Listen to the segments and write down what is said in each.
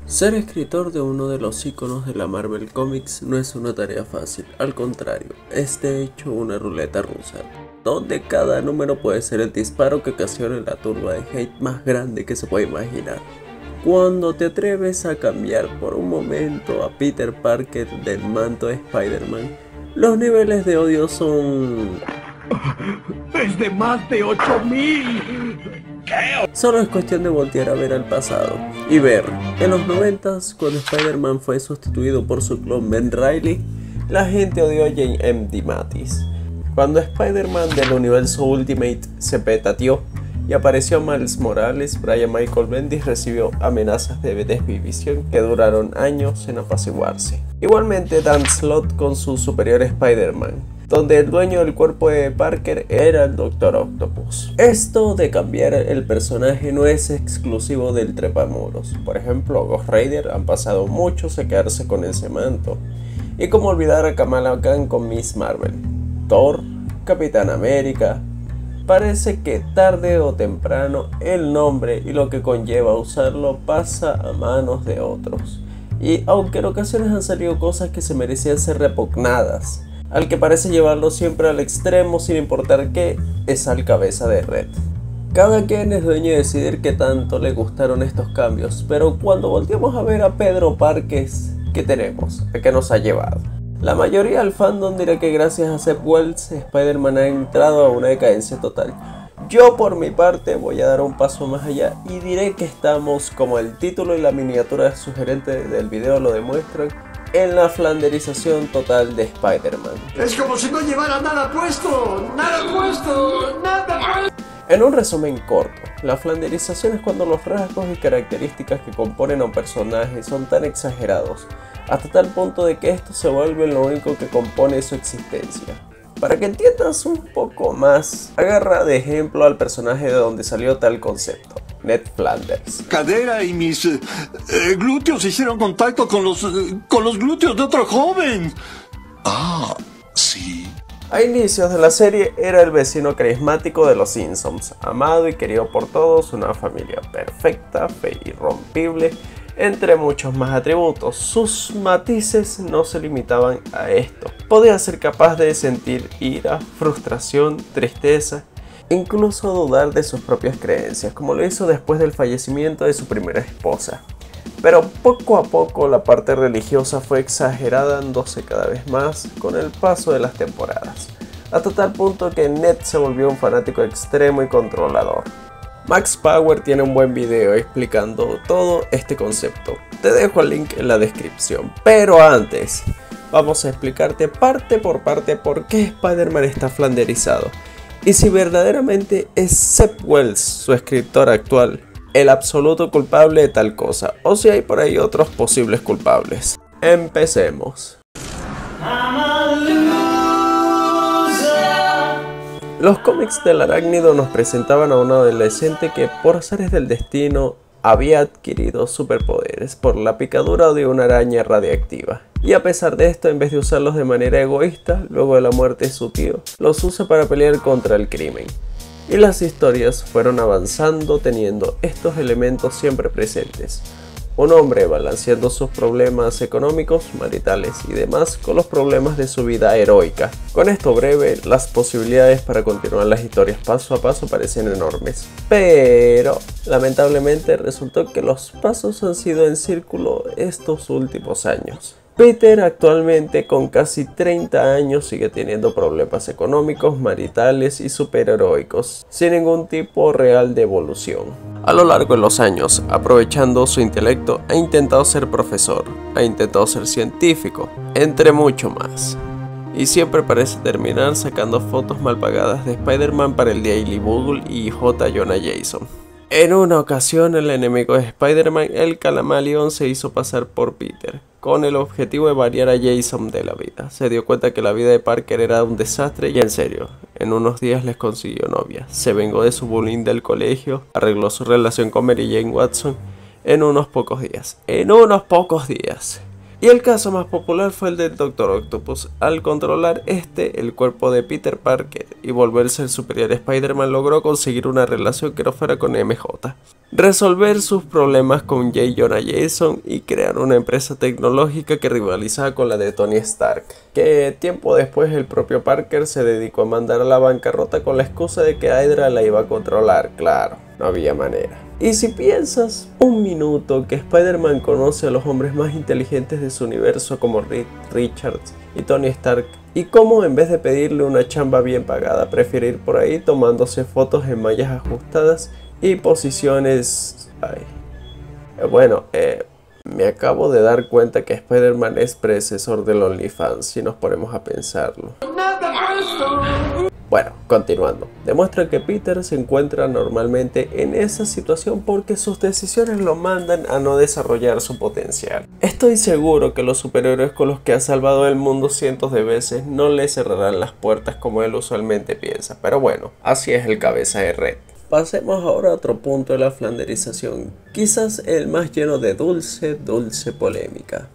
Ser escritor de uno de los iconos de la Marvel Comics no es una tarea fácil, al contrario, es de hecho una ruleta rusa, donde cada número puede ser el disparo que ocasione la turba de hate más grande que se puede imaginar. Cuando te atreves a cambiar por un momento a Peter Parker del manto de Spider-Man, los niveles de odio son... ¡Es de más de 8000! Solo es cuestión de voltear a ver al pasado y ver, en los 90s, cuando Spider-Man fue sustituido por su clon Ben Reilly, la gente odió a J. M. DeMatteis. Cuando Spider-Man del universo Ultimate se petateó y apareció Miles Morales, Brian Michael Bendis recibió amenazas de desvivisión que duraron años en apaciguarse. Igualmente Dan Slott con su superior Spider-Man, donde el dueño del cuerpo de Parker era el Dr. Octopus. Esto de cambiar el personaje no es exclusivo del trepamuros. Por ejemplo, Ghost Rider han pasado muchos a quedarse con ese manto. Y como olvidar a Kamala Khan con Miss Marvel, Thor, Capitán América. Parece que tarde o temprano el nombre y lo que conlleva usarlo pasa a manos de otros. Y aunque en ocasiones han salido cosas que se merecían ser repugnadas, al que parece llevarlo siempre al extremo sin importar qué, es al cabeza de red. Cada quien es dueño de decidir qué tanto le gustaron estos cambios, pero cuando volteamos a ver a Pedro Parques, ¿qué tenemos? ¿A qué nos ha llevado? La mayoría del fandom dirá que gracias a Zeb Wells, Spider-Man ha entrado a una decadencia total. Yo por mi parte voy a dar un paso más allá y diré que estamos, como el título y la miniatura sugerente del video lo demuestran, en la flanderización total de Spider-Man. Es como si no llevara nada puesto, nada puesto, nada puesto. En un resumen corto, la flanderización es cuando los rasgos y características que componen a un personaje son tan exagerados, hasta tal punto de que esto se vuelve lo único que compone su existencia. Para que entiendas un poco más, agarra de ejemplo al personaje de donde salió tal concepto, Ned Flanders. Cadera y mis glúteos hicieron contacto con los glúteos de otro joven. Ah, sí. A inicios de la serie era el vecino carismático de los Simpsons, amado y querido por todos, una familia perfecta, fe irrompible, entre muchos más atributos. Sus matices no se limitaban a esto. Podía ser capaz de sentir ira, frustración, tristeza, incluso dudar de sus propias creencias, como lo hizo después del fallecimiento de su primera esposa. Pero poco a poco la parte religiosa fue exagerándose cada vez más con el paso de las temporadas, hasta tal punto que Ned se volvió un fanático extremo y controlador. Max Power tiene un buen video explicando todo este concepto, te dejo el link en la descripción, pero antes vamos a explicarte parte por parte por qué Spider-Man está flanderizado y si verdaderamente es Zeb Wells, su escritor actual, el absoluto culpable de tal cosa, o si hay por ahí otros posibles culpables. Empecemos. Los cómics del Arácnido nos presentaban a un adolescente que, por azares del destino, había adquirido superpoderes por la picadura de una araña radiactiva. Y a pesar de esto, en vez de usarlos de manera egoísta, luego de la muerte de su tío, los usa para pelear contra el crimen. Y las historias fueron avanzando teniendo estos elementos siempre presentes. Un hombre balanceando sus problemas económicos, maritales y demás con los problemas de su vida heroica. Con esto breve, las posibilidades para continuar las historias paso a paso parecen enormes. Pero, lamentablemente, resultó que los pasos han sido en círculo estos últimos años. Peter actualmente con casi 30 años sigue teniendo problemas económicos, maritales y superheroicos, sin ningún tipo real de evolución. A lo largo de los años, aprovechando su intelecto, ha intentado ser profesor, ha intentado ser científico, entre mucho más. Y siempre parece terminar sacando fotos mal pagadas de Spider-Man para el Daily Bugle y J. Jonah Jameson. En una ocasión, el enemigo de Spider-Man, el Calamaleón, se hizo pasar por Peter, con el objetivo de variar a Jason de la vida. Se dio cuenta que la vida de Parker era un desastre y en serio, en unos días les consiguió novia. Se vengó de su bullying del colegio, arregló su relación con Mary Jane Watson en unos pocos días. Y el caso más popular fue el del Dr. Octopus. Al controlar el cuerpo de Peter Parker y volverse el superior, Spider-Man logró conseguir una relación que no fuera con MJ, resolver sus problemas con J. Jonah Jameson y crear una empresa tecnológica que rivalizaba con la de Tony Stark, que tiempo después el propio Parker se dedicó a mandar a la bancarrota con la excusa de que Hydra la iba a controlar. Claro, no había manera. Y si piensas un minuto que Spider-Man conoce a los hombres más inteligentes de su universo como Reed Richards y Tony Stark, y cómo en vez de pedirle una chamba bien pagada prefiere ir por ahí tomándose fotos en mallas ajustadas y posiciones... me acabo de dar cuenta que Spider-Man es predecesor del OnlyFans si nos ponemos a pensarlo. Bueno, continuando. Demuestra que Peter se encuentra normalmente en esa situación porque sus decisiones lo mandan a no desarrollar su potencial. Estoy seguro que los superhéroes con los que ha salvado el mundo cientos de veces no le cerrarán las puertas como él usualmente piensa, pero bueno, así es el cabeza de red. Pasemos ahora a otro punto de la flanderización, quizás el más lleno de dulce polémica.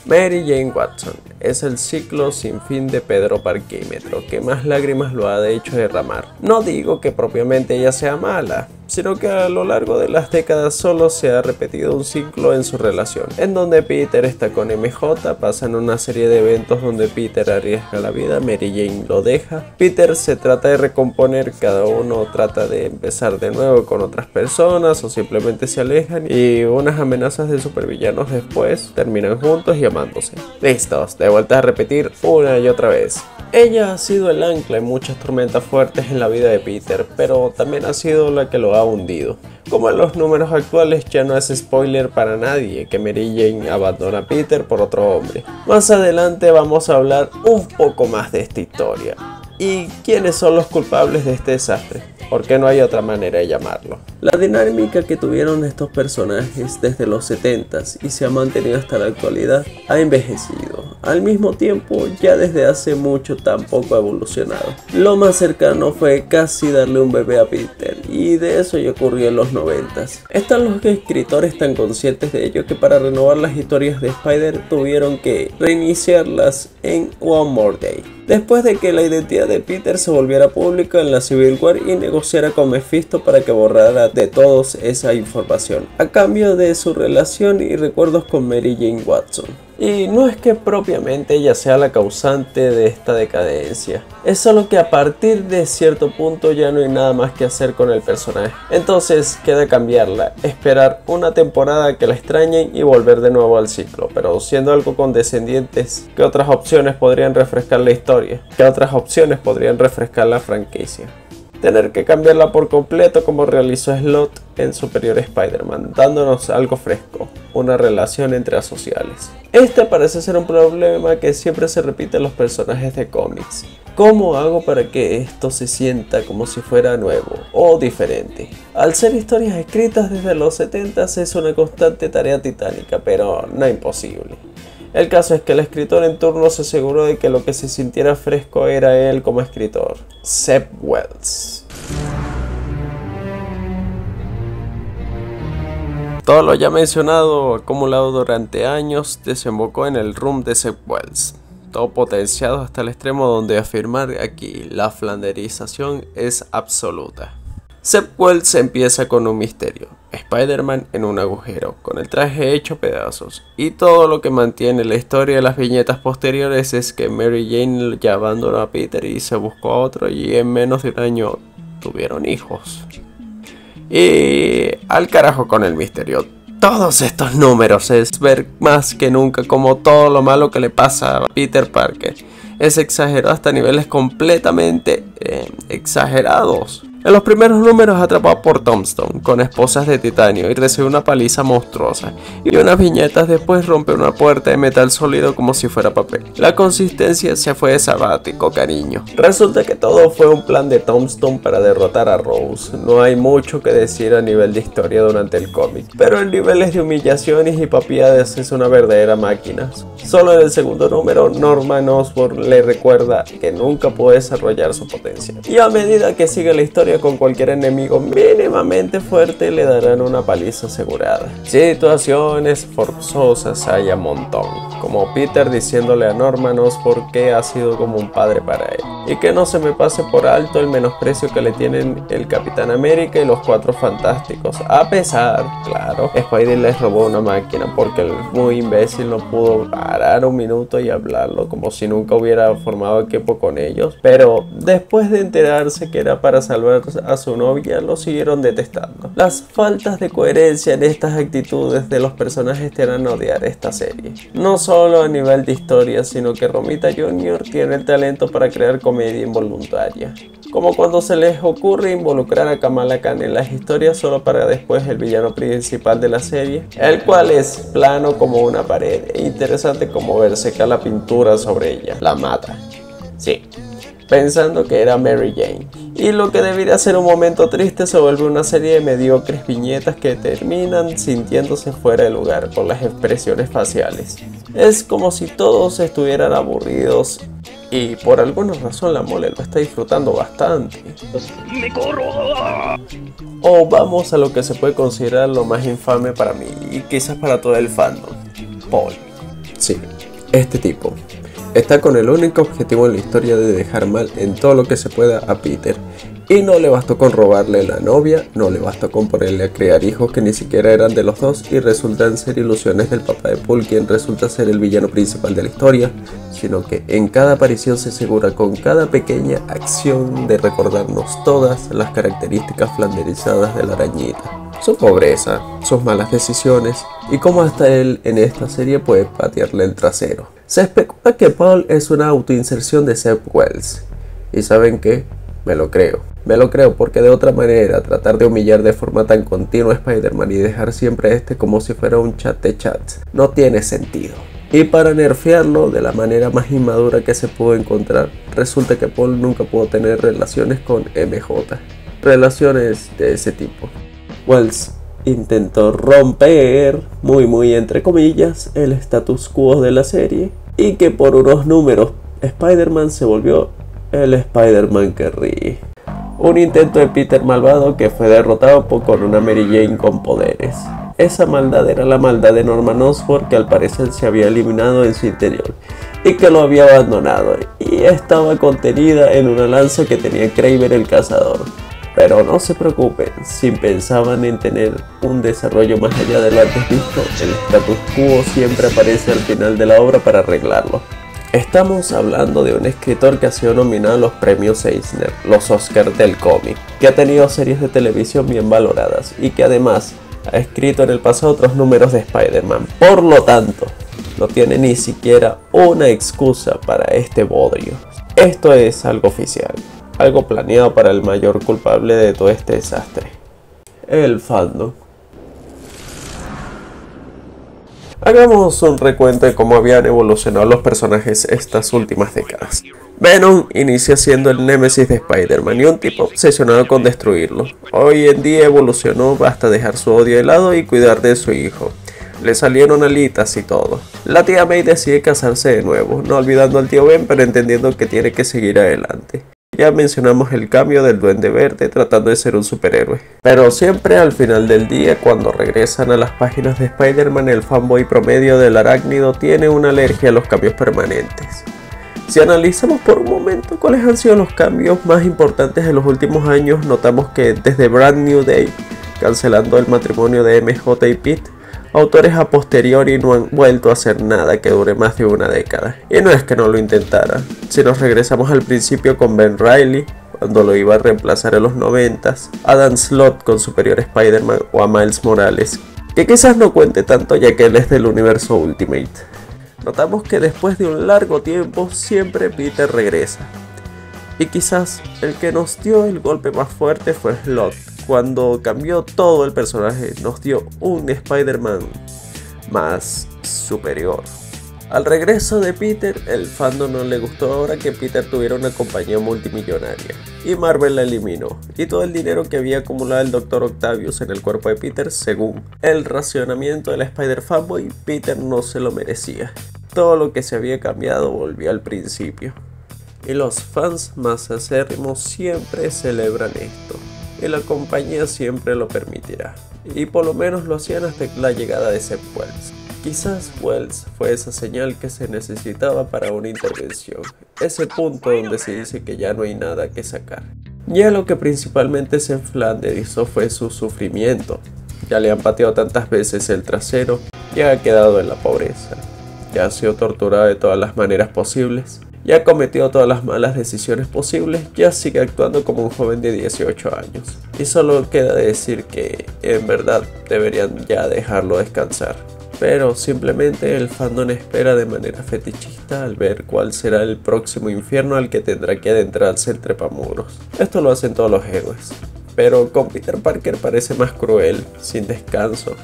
Mary Jane Watson es el ciclo sin fin de Pedro Parquímetro que más lágrimas lo ha hecho derramar. No digo que propiamente ella sea mala, sino que a lo largo de las décadas solo se ha repetido un ciclo en su relación, en donde Peter está con MJ, pasan una serie de eventos donde Peter arriesga la vida, Mary Jane lo deja, Peter se trata de recomponer, cada uno trata de empezar de nuevo con otras personas o simplemente se alejan y unas amenazas de supervillanos después terminan juntos y amándose. Listos, de vuelta a repetir una y otra vez. Ella ha sido el ancla en muchas tormentas fuertes en la vida de Peter, pero también ha sido la que lo ha hundido. Como en los números actuales ya no es spoiler para nadie que Mary Jane abandona a Peter por otro hombre. Más adelante vamos a hablar un poco más de esta historia. ¿Y quiénes son los culpables de este desastre? Porque no hay otra manera de llamarlo. La dinámica que tuvieron estos personajes desde los 70s y se ha mantenido hasta la actualidad ha envejecido. Al mismo tiempo, ya desde hace mucho tampoco ha evolucionado. Lo más cercano fue casi darle un bebé a Peter, y de eso ya ocurrió en los 90s. Están los escritores tan conscientes de ello que para renovar las historias de Spider tuvieron que reiniciarlas en One More Day, después de que la identidad de Peter se volviera pública en la Civil War y negociara con Mephisto para que borrara de todos esa información, a cambio de su relación y recuerdos con Mary Jane Watson. Y no es que propiamente ella sea la causante de esta decadencia, es solo que a partir de cierto punto ya no hay nada más que hacer con el personaje. Entonces queda cambiarla, esperar una temporada que la extrañen y volver de nuevo al ciclo, pero siendo algo condescendientes. ¿Qué otras opciones podrían refrescar la historia? ¿Qué otras opciones podrían refrescar la franquicia? Tener que cambiarla por completo como realizó Slott en Superior Spider-Man, dándonos algo fresco, una relación entre asociales. Este parece ser un problema que siempre se repite en los personajes de cómics. ¿Cómo hago para que esto se sienta como si fuera nuevo o diferente? Al ser historias escritas desde los 70s es una constante tarea titánica, pero no imposible. El caso es que el escritor en turno se aseguró de que lo que se sintiera fresco era él como escritor, Zeb Wells. Todo lo ya mencionado, acumulado durante años, desembocó en el Room de Zeb Wells. Todo potenciado hasta el extremo donde afirmar aquí la flanderización es absoluta. Zeb Wells empieza con un misterio, Spider-Man en un agujero, con el traje hecho pedazos, y todo lo que mantiene la historia de las viñetas posteriores es que Mary Jane ya abandonó a Peter y se buscó a otro y en menos de un año tuvieron hijos. Y al carajo con el misterio. Todos estos números es ver más que nunca como todo lo malo que le pasa a Peter Parker es exagerado hasta niveles completamente exagerados. En los primeros números atrapado por Tombstone con esposas de titanio y recibe una paliza monstruosa, y unas viñetas después rompe una puerta de metal sólido como si fuera papel. La consistencia se fue de sabático, cariño. Resulta que todo fue un plan de Tombstone para derrotar a Rose. No hay mucho que decir a nivel de historia durante el cómic, pero en niveles de humillaciones y papiadas es una verdadera máquina. Solo en el segundo número Norman Osborn le recuerda que nunca pudo desarrollar su potencia, y a medida que sigue la historia pelea con cualquier enemigo mínimamente fuerte le darán una paliza asegurada. Situaciones forzosas hay a montón, como Peter diciéndole a Norman Osborn que ha sido como un padre para él, y que no se me pase por alto el menosprecio que le tienen el Capitán América y los Cuatro Fantásticos, a pesar, claro, Spidey les robó una máquina porque el muy imbécil no pudo parar un minuto y hablarlo como si nunca hubiera formado equipo con ellos, pero después de enterarse que era para salvar a su novia, lo siguieron detestando. Las faltas de coherencia en estas actitudes de los personajes te harán odiar esta serie, no solo a nivel de historia, sino que Romita Jr. tiene el talento para crear comedia involuntaria, como cuando se les ocurre involucrar a Kamala Khan en las historias solo para después el villano principal de la serie, el cual es plano como una pared e interesante como ver secar la pintura sobre ella. La mata, sí, pensando que era Mary Jane. Y lo que debería ser un momento triste se vuelve una serie de mediocres viñetas que terminan sintiéndose fuera de lugar por las expresiones faciales. Es como si todos estuvieran aburridos y por alguna razón la mole lo está disfrutando bastante. ¡Me corro! O vamos a lo que se puede considerar lo más infame para mí y quizás para todo el fandom. Paul. Sí, este tipo está con el único objetivo en la historia de dejar mal en todo lo que se pueda a Peter. Y no le bastó con robarle la novia, no le bastó con ponerle a criar hijos que ni siquiera eran de los dos y resultan ser ilusiones del papá de Paul, quien resulta ser el villano principal de la historia, sino que en cada aparición se asegura con cada pequeña acción de recordarnos todas las características flanderizadas de la arañita. Su pobreza, sus malas decisiones y cómo hasta él en esta serie puede patearle el trasero. Se especula que Paul es una autoinserción de Zeb Wells. ¿Y saben qué? Me lo creo. Me lo creo porque de otra manera tratar de humillar de forma tan continua a Spider-Man y dejar siempre a este como si fuera un chat de chats no tiene sentido. Y para nerfearlo de la manera más inmadura que se pudo encontrar, resulta que Paul nunca pudo tener relaciones con MJ. Relaciones de ese tipo. Wells intentó romper, muy entre comillas, el status quo de la serie y que por unos números Spider-Man se volvió el Spider-Man que ríe. Un intento de Peter malvado que fue derrotado con una Mary Jane con poderes. Esa maldad era la maldad de Norman Osborn, que al parecer se había eliminado en su interior y que lo había abandonado y estaba contenida en una lanza que tenía Kraven el cazador. Pero no se preocupen, si pensaban en tener un desarrollo más allá de lo antes visto, el status quo siempre aparece al final de la obra para arreglarlo. Estamos hablando de un escritor que ha sido nominado a los premios Eisner, los Oscars del cómic, que ha tenido series de televisión bien valoradas y que además ha escrito en el pasado otros números de Spider-Man. Por lo tanto, no tiene ni siquiera una excusa para este bodrio. Esto es algo oficial, algo planeado para el mayor culpable de todo este desastre: el fandom. Hagamos un recuento de cómo habían evolucionado los personajes estas últimas décadas. Venom inicia siendo el némesis de Spider-Man y un tipo obsesionado con destruirlo. Hoy en día evolucionó hasta dejar su odio de lado y cuidar de su hijo. Le salieron alitas y todo. La tía May decide casarse de nuevo, no olvidando al tío Ben, pero entendiendo que tiene que seguir adelante. Ya mencionamos el cambio del Duende Verde tratando de ser un superhéroe. Pero siempre al final del día, cuando regresan a las páginas de Spider-Man, el fanboy promedio del arácnido tiene una alergia a los cambios permanentes. Si analizamos por un momento cuáles han sido los cambios más importantes en los últimos años, notamos que desde Brand New Day, cancelando el matrimonio de MJ y Pete, autores a posteriori no han vuelto a hacer nada que dure más de una década. Y no es que no lo intentaran. Si nos regresamos al principio con Ben Reilly, cuando lo iba a reemplazar en los 90s, Adam Slott con Superior Spider-Man o a Miles Morales, que quizás no cuente tanto ya que él es del universo Ultimate. Notamos que después de un largo tiempo siempre Peter regresa. Y quizás el que nos dio el golpe más fuerte fue Slott. Cuando cambió todo el personaje, nos dio un Spider-Man más superior. Al regreso de Peter, el fandom no le gustó ahora que Peter tuviera una compañía multimillonaria, y Marvel la eliminó, y todo el dinero que había acumulado el Dr. Octavius en el cuerpo de Peter, según el racionamiento del Spider-Fanboy, Peter no se lo merecía. Todo lo que se había cambiado volvió al principio. y los fans más acérrimos siempre celebran esto, y la compañía siempre lo permitirá, y por lo menos lo hacían hasta la llegada de Zeb Wells. Quizás Wells fue esa señal que se necesitaba para una intervención, ese punto donde se dice que ya no hay nada que sacar. Ya lo que principalmente se enfanderizó fue su sufrimiento, ya le han pateado tantas veces el trasero, ya ha quedado en la pobreza, ya ha sido torturado de todas las maneras posibles, ya ha cometido todas las malas decisiones posibles, ya sigue actuando como un joven de 18 años. Y solo queda decir que en verdad deberían ya dejarlo descansar. Pero simplemente el fandom espera de manera fetichista al ver cuál será el próximo infierno al que tendrá que adentrarse el trepamuros. Esto lo hacen todos los héroes, pero con Peter Parker parece más cruel, sin descanso,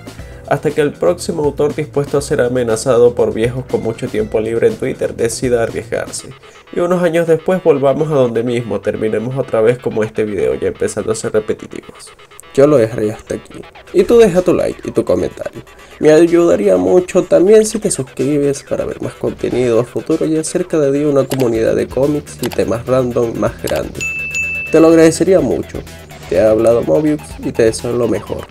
hasta que el próximo autor dispuesto a ser amenazado por viejos con mucho tiempo libre en Twitter decida arriesgarse. Y unos años después volvamos a donde mismo, terminemos otra vez como este video, ya empezando a ser repetitivos. Yo lo dejaré hasta aquí. Y tú deja tu like y tu comentario. Me ayudaría mucho también si te suscribes para ver más contenido a futuro y hacer cada día una comunidad de cómics y temas random más grande. Te lo agradecería mucho. Te ha hablado Mobius y te deseo lo mejor.